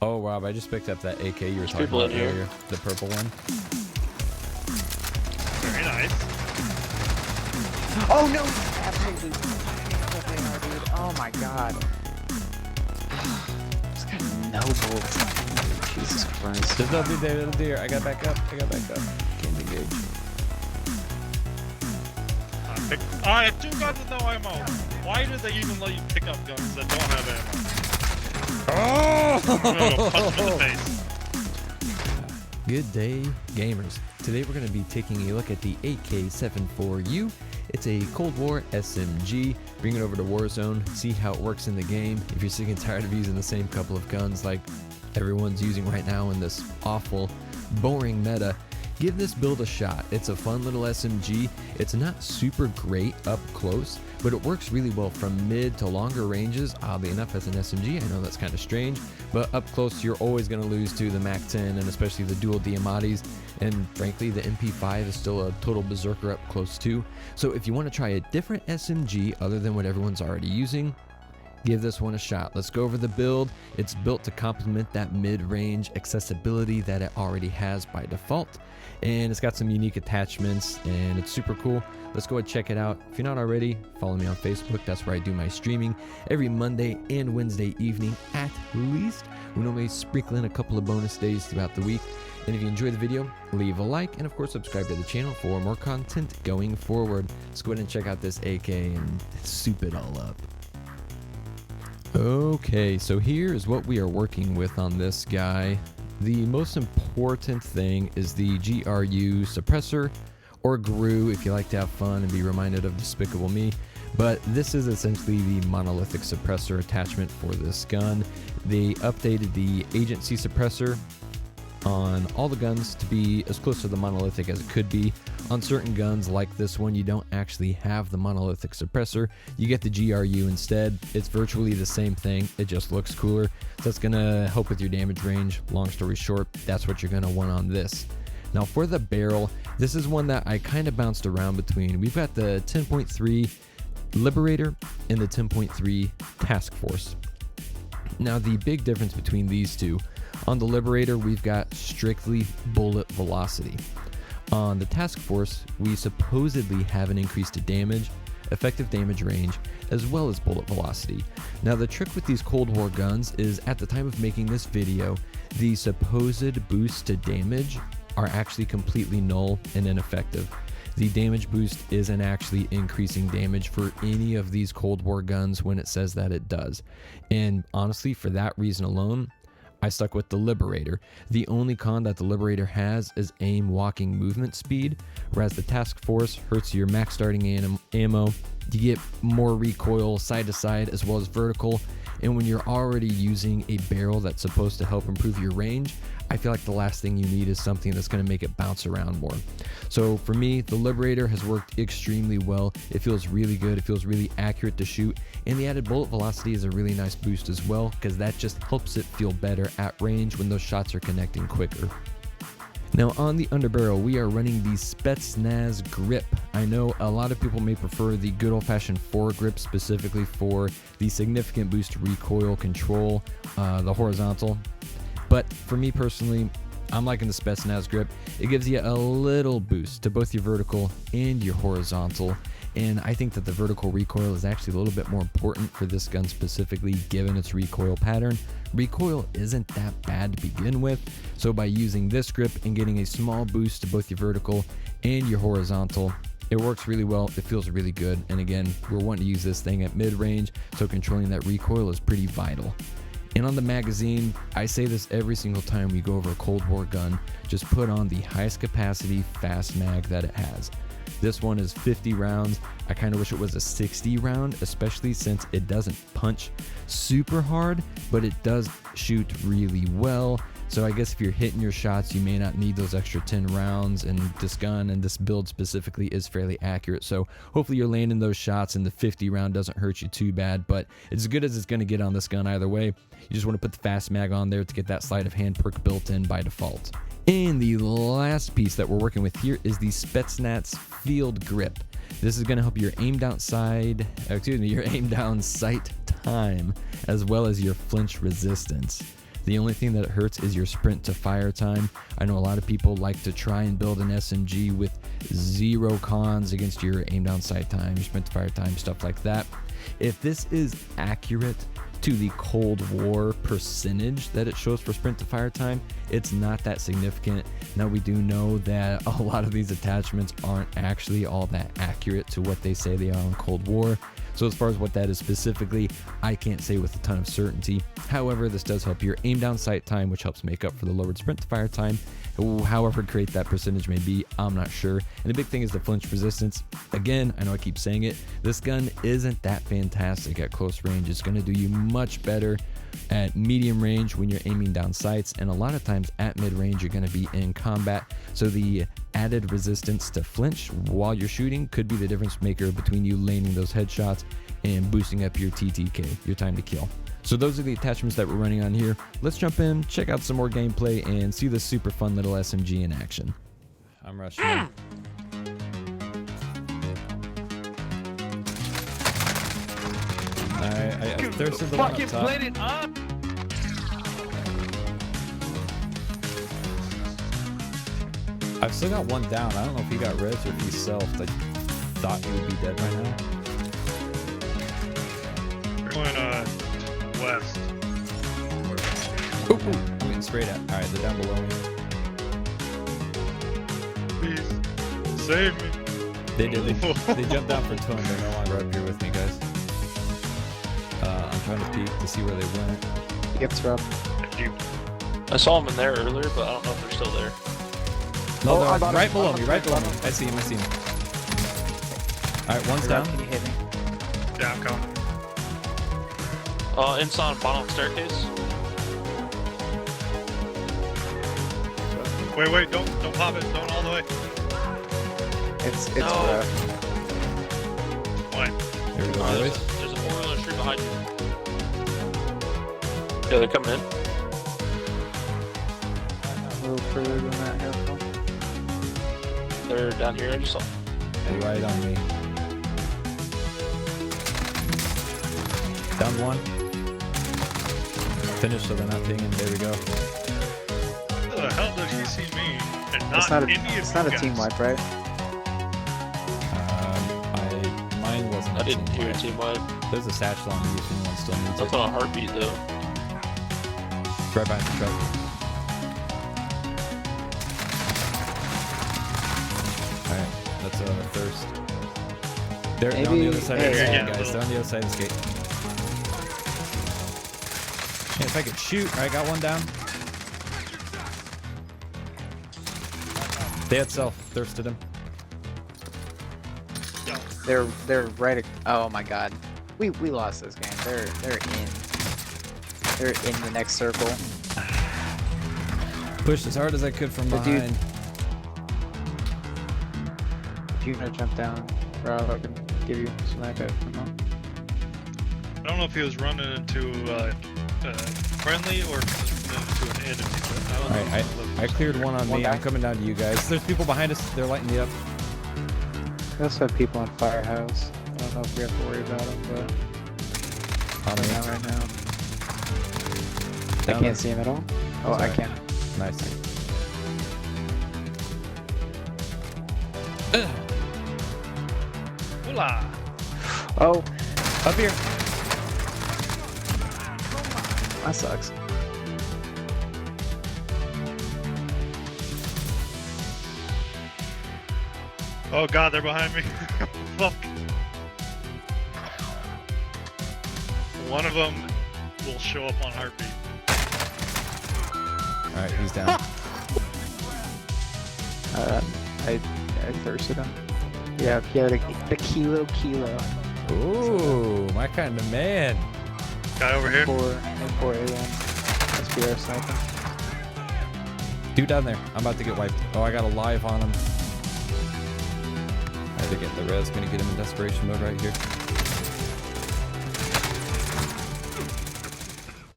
Oh, Rob, I just picked up that AK you were talking people about in here. earlier. The purple one. Very nice. Oh no! Absolutely. Dude. Oh my god. This guy no bullets. Jesus Christ. There's no dude there, little deer. I got back up. Can't engage. I have 2 guns with no ammo. Why did they even let you pick up guns that don't have ammo? I'm gonna go punch him in the face. Good day, gamers. Today we're going to be taking a look at the AK74U. It's a Cold War SMG. Bring it over to Warzone, see how it works in the game. If you're sick and tired of using the same couple of guns like everyone's using right now in this awful, boring meta, give this build a shot. It's a fun little SMG. It's not super great up close, but it works really well from mid to longer ranges. Oddly enough, as an SMG, I know that's kind of strange, but up close, you're always going to lose to the MAC-10 and especially the dual Diamatis. And frankly, the MP5 is still a total berserker up close too. So if you want to try a different SMG other than what everyone's already using, give this one a shot. Let's go over the build. It's built to complement that mid-range accessibility that it already has by default. And it's got some unique attachments and it's super cool. Let's go and check it out. If you're not already, follow me on Facebook. That's where I do my streaming every Monday and Wednesday evening at least. We normally sprinkle in a couple of bonus days throughout the week. And if you enjoy the video, leave a like and of course subscribe to the channel for more content going forward. Let's go ahead and check out this AK and soup it all up. Okay, so here is what we are working with on this guy. The most important thing is the Gru Suppressor, or Gru if you like to have fun and be reminded of Despicable Me. But this is essentially the monolithic suppressor attachment for this gun. They updated the agency suppressor on all the guns to be as close to the monolithic as it could be. On certain guns like this one, you don't actually have the monolithic suppressor. You get the GRU instead. It's virtually the same thing. It just looks cooler. So that's going to help with your damage range. Long story short, that's what you're going to want on this. Now for the barrel, this is one that I kind of bounced around between. We've got the 10.3 Liberator and the 10.3 Task Force. Now the big difference between these two, on the Liberator, we've got strictly bullet velocity. On the Task Force, we supposedly have an increase to damage, effective damage range, as well as bullet velocity. Now the trick with these Cold War guns is at the time of making this video, the supposed boosts to damage are actually completely null and ineffective. The damage boost isn't actually increasing damage for any of these Cold War guns when it says that it does. And honestly, for that reason alone, I stuck with the Liberator. The only con that the Liberator has is aim walking movement speed, whereas the Task Force hurts your max starting ammo. You get more recoil side to side as well as vertical, and when you're already using a barrel that's supposed to help improve your range, I feel like the last thing you need is something that's going to make it bounce around more. So for me, the Liberator has worked extremely well. It feels really good. It feels really accurate to shoot. And the added bullet velocity is a really nice boost as well, because that just helps it feel better at range when those shots are connecting quicker. Now on the Underbarrel, we are running the Spetsnaz grip. I know a lot of people may prefer the good old-fashioned foregrip specifically for the significant boost to recoil control, the horizontal. But for me personally, I'm liking the Spetsnaz grip. It gives you a little boost to both your vertical and your horizontal. And I think that the vertical recoil is actually a little bit more important for this gun specifically, given its recoil pattern. Recoil isn't that bad to begin with, so by using this grip and getting a small boost to both your vertical and your horizontal, it works really well. It feels really good. And again, we're wanting to use this thing at mid-range, so controlling that recoil is pretty vital. And on the magazine, I say this every single time we go over a Cold War gun, just put on the highest capacity fast mag that it has. This one is 50 rounds. I kind of wish it was a 60 round, especially since it doesn't punch super hard, but it does shoot really well. So I guess if you're hitting your shots, you may not need those extra 10 rounds, and this gun and this build specifically is fairly accurate. So hopefully you're landing those shots and the 50 round doesn't hurt you too bad, but it's as good as it's going to get on this gun either way. You just want to put the fast mag on there to get that sleight of hand perk built in by default. And the last piece that we're working with here is the Spetsnaz field grip. This is going to help your aim down sight time, as well as your flinch resistance. The only thing that hurts is your sprint to fire time. I know a lot of people like to try and build an SMG with 0 cons against your aim down sight time, your sprint to fire time, stuff like that. If this is accurate to the Cold War percentage that it shows for sprint to fire time, it's not that significant. Now we do know that a lot of these attachments aren't actually all that accurate to what they say they are in Cold War. So as far as what that is specifically, I can't say with a ton of certainty. However, this does help your aim down sight time, which helps make up for the lowered sprint to fire time. However great that percentage may be, I'm not sure. And the big thing is the flinch resistance. Again, I know I keep saying it, this gun isn't that fantastic at close range. It's going to do you much better at medium range when you're aiming down sights, and a lot of times at mid range you're going to be in combat. So the added resistance to flinch while you're shooting could be the difference maker between you laning those headshots and boosting up your TTK, your time to kill. So those are the attachments that we're running on here. Let's jump in, check out some more gameplay, and see this super fun little SMG in action. I'm rushing in. I thirsted the one up top. Played it up. I've still got one down. I don't know if he got res or if he selfed. I thought he would be dead by now. We're going west. Ooh, I'm getting sprayed at. Alright, they're down below me. Please save me. They did. They jumped down for twin. They're no longer up here with me, guys. I'm trying to peek to see where they went. It's rough. Thank you. I saw them in there earlier, but I don't know if they're still there. No, Oh, they're right below me, right below me. I see him, I see him. Alright, one's down. Can you hit me? Yeah, I'm coming. Inside bottom staircase. Wait, don't pop it. Don't all the way. It's No. rough. Fine. Here we go, There's boys. a 4-wheeler street behind you. Yeah, they're coming in. A little further than that here, Phil. They're down here. I just saw. They're right on me. Down one. Finished so they're not pinging. There we go. How the hell does he see me and It's not not a, any of it's you not a guys? team wipe, right? Mine wasn't. I a didn't team hear a wipe. team wipe. There's a satchel on me if anyone still needs That's it. on a heartbeat though. Right behind the truck. Alright, that's thirst. They're on the Maybe- other side of hey, the yeah, gate, yeah. guys. They're on the other side of this gate. And if I could shoot, alright, got one down. They had self, thirsted him. They're right. Oh my god, we lost this game. They're in the next circle. Pushed as hard as I could from The dude- behind. If you gonna jump down, Rob, I can give you some backup. I don't know if he was running into friendly or into an enemy. But I don't know. Alright, I cleared one on One me. guy? I'm coming down to you guys. There's people behind us. They're lighting me up. We also have people on Firehouse. I don't know if we have to worry about them, but On me. right now. Down I can't see him at all. Oh, I Sorry. can. Nice. Hola. Oh, Up here. that sucks. Oh god, they're behind me. Fuck. One of them will show up on heartbeat. Alright, he's down. I thirsted him. Yeah, the kilo. Ooh, my kind of man. Guy over here. 4 AM. SPR sniping. Dude down there. I'm about to get wiped. Oh, I got a live on him. I had to get the res. Gonna get him in desperation mode right here.